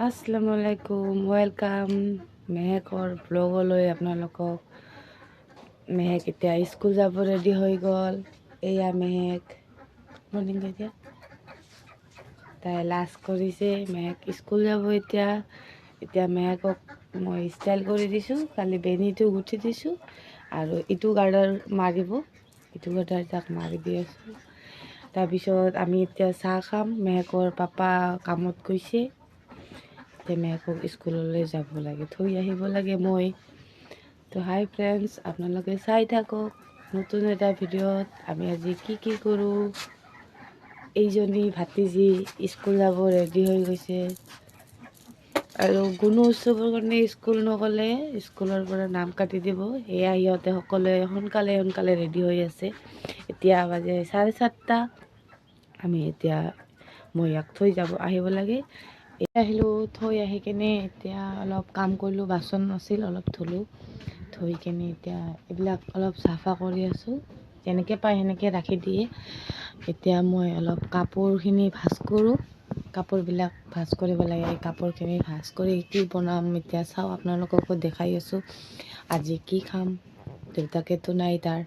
আসসালামু আলাইকুম, ওয়েলকাম মেহেকৰ ব্লগলৈ আপোনালোকক। মেহেক এতিয়া স্কুল যাব ৰেডি হৈ গ'ল। এয়া মেহেক মৰ্ণিং এতিয়া তাই লাঞ্চ কৰিছে। মেহেক স্কুল যাব এতিয়া। এতিয়া মেহেকক মই ষ্টাইল কৰি দিছোঁ, কালি বেনীটো গুঠি দিছোঁ আৰু ইটো গাৰ্ডাৰ মাৰিব, ইটো গাৰ্ডাৰ তাক মাৰি দি আছোঁ। তাৰপিছত আমি এতিয়া চাহ খাম। মেহেকৰ পাপা কামত গৈছে। মেহেকক স্কুললৈ যাব লাগে, থৈ আহিব লাগে মই। তো হাই ফ্ৰেণ্ডছ, আপোনালোকে চাই থাকক নতুন এটা ভিডিঅ'ত আমি আজি কি কৰোঁ। এইজনী ভাতিজী স্কুল যাব ৰেডি হৈ গৈছে আৰু গুণু উৎসৱৰ কাৰণে স্কুল নগ'লে স্কুলৰ পৰা নাম কাটি দিব। সেয়া সিহঁতে সকলোৱে সোনকালে ৰেডি হৈ আছে। এতিয়া বাজে 7:30। আমি এতিয়া মই ইয়াক থৈ আহিব লাগে। আহিলোঁ, থৈ আহি কেনে এতিয়া অলপ কাম কৰিলোঁ, বাচন আছিল অলপ ধুলোঁ। ধুই কেনে এতিয়া এইবিলাক অলপ চাফা কৰি আছোঁ। যেনেকৈ পায় সেনেকৈ ৰাখি দিয়ে। এতিয়া মই অলপ কাপোৰখিনি ভাজ কৰোঁ। কাপোৰবিলাক ভাজ কৰিব লাগে। এই কাপোৰখিনি ভাজ কৰি কি বনাম এতিয়া চাওঁ, আপোনালোককো দেখাই আছোঁ আজি কি খাম। দেউতাকেতো নাই তাৰ,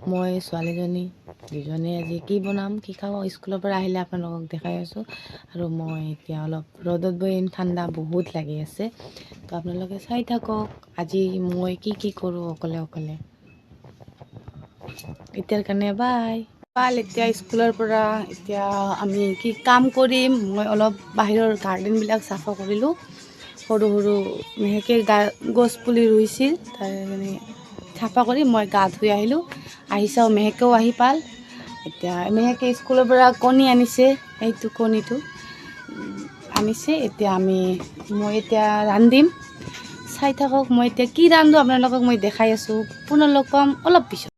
মই ছোৱালীজনী দুজনে আজি কি বনাম কি খাওঁ স্কুলৰ পৰা আহিলে আপোনালোকক দেখাই আছোঁ। আৰু মই এতিয়া অলপ ৰ'দত বহিম, ঠাণ্ডা বহুত লাগি আছে। তো আপোনালোকে চাই থাকক আজি মই কি কৰোঁ অকলে। এতিয়াৰ কাৰণে বাই। এতিয়া স্কুলৰ পৰা এতিয়া আমি কি কাম কৰিম। মই অলপ বাহিৰৰ গাৰ্ডেনবিলাক চাফা কৰিলোঁ। সৰু মেহেকে গছ পুলি ৰুইছিল, তাৰ মানে চাফা কৰি মই গা ধুই আহিলোঁ। আহি চাওঁ মেহেকেও আহি পাল। এতিয়া মেহেকে স্কুলৰ পৰা কণী আনিছে, এইটো কণীটো আনিছে। এতিয়া মই এতিয়া ৰান্ধিম, চাই থাকক। মই এতিয়া কি ৰান্ধো আপোনালোকক মই দেখাই আছোঁ। পুনৰ লগ পাম অলপ পিছত।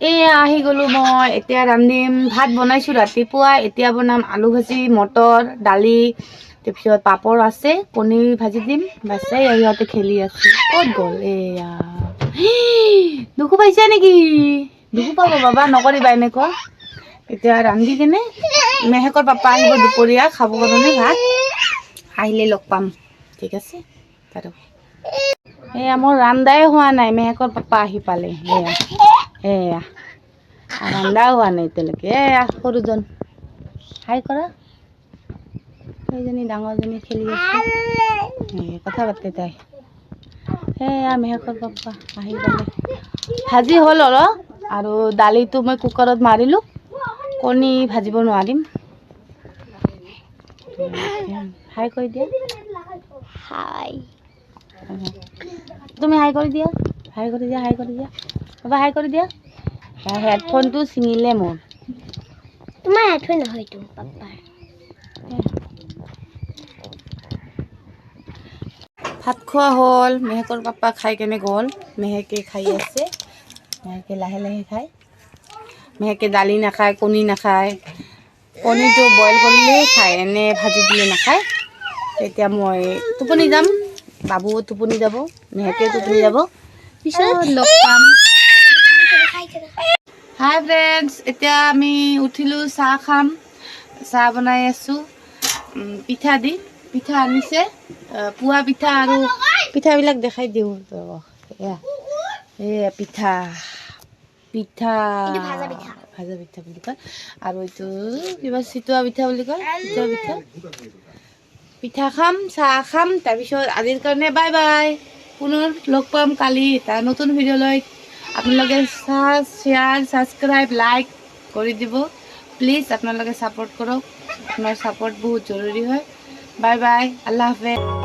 এয়া আহি গ'লোঁ মই, এতিয়া ৰান্ধিম। ভাত বনাইছোঁ ৰাতিপুৱা, এতিয়া বনাম আলু ভাজি, মটৰ, দালি, তাৰপিছত পাপৰ আছে, কণী ভাজি দিম। বাছে সিহঁতে খেলি আছে। ক'ত গ'ল এয়া? দুখ পাইছা নেকি? দুখ পাব বাবা, নকৰিবা এনেকুৱা। এতিয়া ৰান্ধি কেনে মেহেকৰ পাপা আহিব দুপৰীয়া খাব কাৰণে ভাত। আহিলে লগ পাম, ঠিক আছে বাৰু। এয়া মোৰ ৰান্ধাই হোৱা নাই, মেহেকৰ পাপা আহি পালে। এয়া ৰান্ধা হোৱা নাই এতিয়ালৈকে। এয়া সৰুজন হাই কৰা, সেইজনী ডাঙৰজনী খেলি আছে, কথা পাতে তাই। সেয়া মেহেকৰ পাপা আহি পালে। ভাজি হ'ল অলপ আৰু দালিটো মই কুকাৰত মাৰিলোঁ। কণী ভাজিব নোৱাৰিম। হাই কৰি দিয়া, হাই। তুমি হাই কৰি দিয়া, হাই কৰি দিয়া বাবা, হাই কৰি দিয়া। হেডফোনটো ছিঙিলে মোৰ। তোমাৰ হেডফোন নহয়তো পাপাৰ। ভাত খোৱা হ'ল, মেহেকৰ পাপা খাই কেনে গ'ল। মেহেকে খাই আছে, মেহেকে লাহে খায়। মেহেকে দালি নাখায়, কণী নাখায়। কণীটো বইল কৰিলেই খায়, এনে ভাজি দিলে নাখায়। এতিয়া মই টোপনি যাম, বাবুও টোপনি যাব, মেহেকে টোপনি যাব। পিছত লগ পাম। হাই ফ্ৰেণ্ডছ, এতিয়া আমি উঠিলোঁ, চাহ খাম। চাহ বনাই আছোঁ পিঠা দি। পিঠা আনিছে, পুৱা পিঠা আৰু পিঠাবিলাক দেখাই দিওঁ। এয়া পিঠা ভাজা পিঠা বুলি কয়, আৰু এইটো কিবা চিতোৱা পিঠা বুলি কয়। পিঠা খাম, চাহ খাম। তাৰপিছত আজিৰ কাৰণে বাই বাই। পুনৰ লগ পাম কালি এটা নতুন ভিডিঅ' লৈ। আপোনালোকে শ্বেয়াৰ, ছাবস্ক্ৰাইব, লাইক কৰি দিব প্লিজ। আপোনালোকে ছাপোৰ্ট কৰক, আপোনাৰ ছাপোৰ্ট বহুত জৰুৰী হয়। বাই বাই, আল্লাহ হাফেজ।